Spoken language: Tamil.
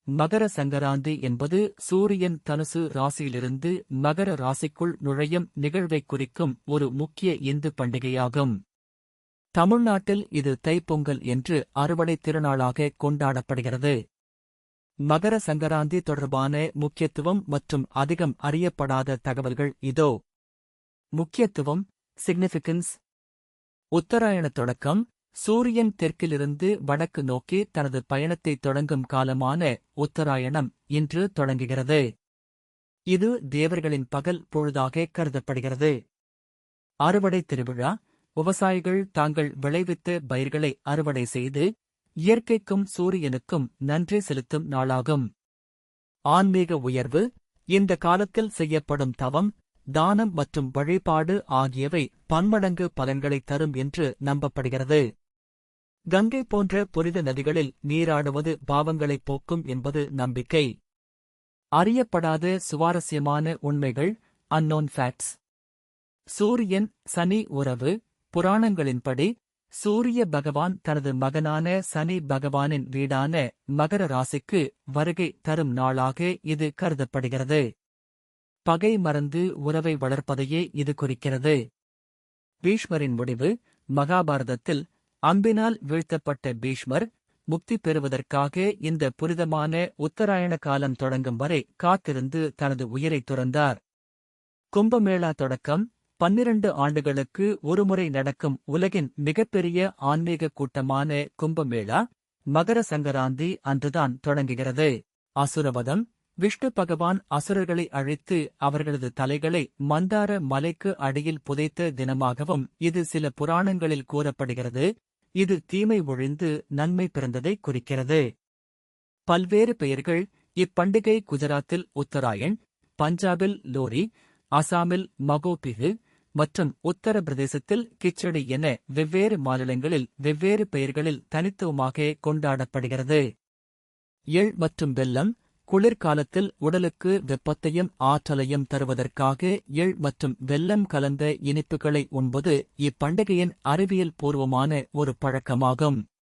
மகர சங்கராந்தி என்பது சூரியன் தனுசு ராசியிலிருந்து மகர ராசிக்குள் நுழையும் நிகழ்வைக் குறிக்கும் ஒரு முக்கிய இந்து பண்டிகையாகும். தமிழ்நாட்டில் இது தைப்பொங்கல் என்று அறுவடைத் திருநாளாக கொண்டாடப்படுகிறது. மகர சங்கராந்தி தொடர்பான முக்கியத்துவம் மற்றும் அதிகம் அறியப்படாத தகவல்கள் இதோ. முக்கியத்துவம், சிக்னிஃபிகன்ஸ். உத்தராயண தொடக்கம். சூரியன் தெற்கிலிருந்து வடக்கு நோக்கி தனது பயணத்தை தொடங்கும் காலமான உத்தராயணம் இன்று தொடங்குகிறது. இது தேவர்களின் பகல் பொழுதாக கருதப்படுகிறது. அறுவடை திருவிழா. விவசாயிகள் தாங்கள் விளைவித்த பயிர்களை அறுவடை செய்து இயற்கைக்கும் சூரியனுக்கும் நன்றி செலுத்தும் நாளாகும். ஆன்மீக உயர்வு. இந்த காலத்தில் செய்யப்படும் தவம், தானம் மற்றும் வழிபாடு ஆகியவை பன்மடங்கு பலன்களை தரும் என்று நம்பப்படுகிறது. கங்கை போன்ற புனித நதிகளில் நீராடுவது பாவங்களைப் போக்கும் என்பது நம்பிக்கை. அறியப்படாத சுவாரஸ்யமான உண்மைகள், அன்னோன் ஃபேக்ட்ஸ். சூரியன் சனி உறவு. புராணங்களின்படி சூரிய பகவான் தனது மகனான சனி பகவானின் வீடான மகர ராசிக்கு வருகை தரும் நாளாக இது கருதப்படுகிறது. பகை மறந்து உறவை வளர்ப்பதையே இது குறிக்கிறது. பீஷ்மரின் முடிவு. மகாபாரதத்தில் அம்பினால் வீழ்த்தப்பட்ட பீஷ்மர் முக்தி பெறுவதற்காக இந்த புனிதமான உத்தராயண காலம் தொடங்கும் வரை காத்திருந்து தனது உயிரை துறந்தார். கும்பமேளா தொடக்கம். 12 ஆண்டுகளுக்கு ஒருமுறை நடக்கும் உலகின் மிகப்பெரிய ஆன்மீக கூட்டமான கும்பமேளா மகர சங்கராந்தி அன்றுதான் தொடங்குகிறது. அசுரவதம். விஷ்ணு பகவான் அசுரர்களை அழித்து அவர்களது தலைகளை மந்தார மலைக்கு அடியில் புதைத்த தினமாகவும் இது சில புராணங்களில் கூறப்படுகிறது. இது தீமை ஒழிந்து நன்மை பிறந்ததை குறிக்கிறது. பல்வேறு பெயர்கள். இப்பண்டிகை குஜராத்தில் உத்தராயண், பஞ்சாபில் லோரி, அசாமில் மகோபிஹு மற்றும் உத்தரப்பிரதேசத்தில் கிச்சடி என வெவ்வேறு மாநிலங்களில் வெவ்வேறு பெயர்களில் தனித்துவமாக கொண்டாடப்படுகிறது. எள் மற்றும் வெல்லம். குளிர்காலத்தில் உடலுக்கு வெப்பத்தையும் ஆற்றலையும் தருவதற்காக எள் மற்றும் வெல்லம் கலந்த இனிப்புகளை உண்பது இப்பண்டிகையின் அறிவியல் பூர்வமான ஒரு பழக்கமாகும்.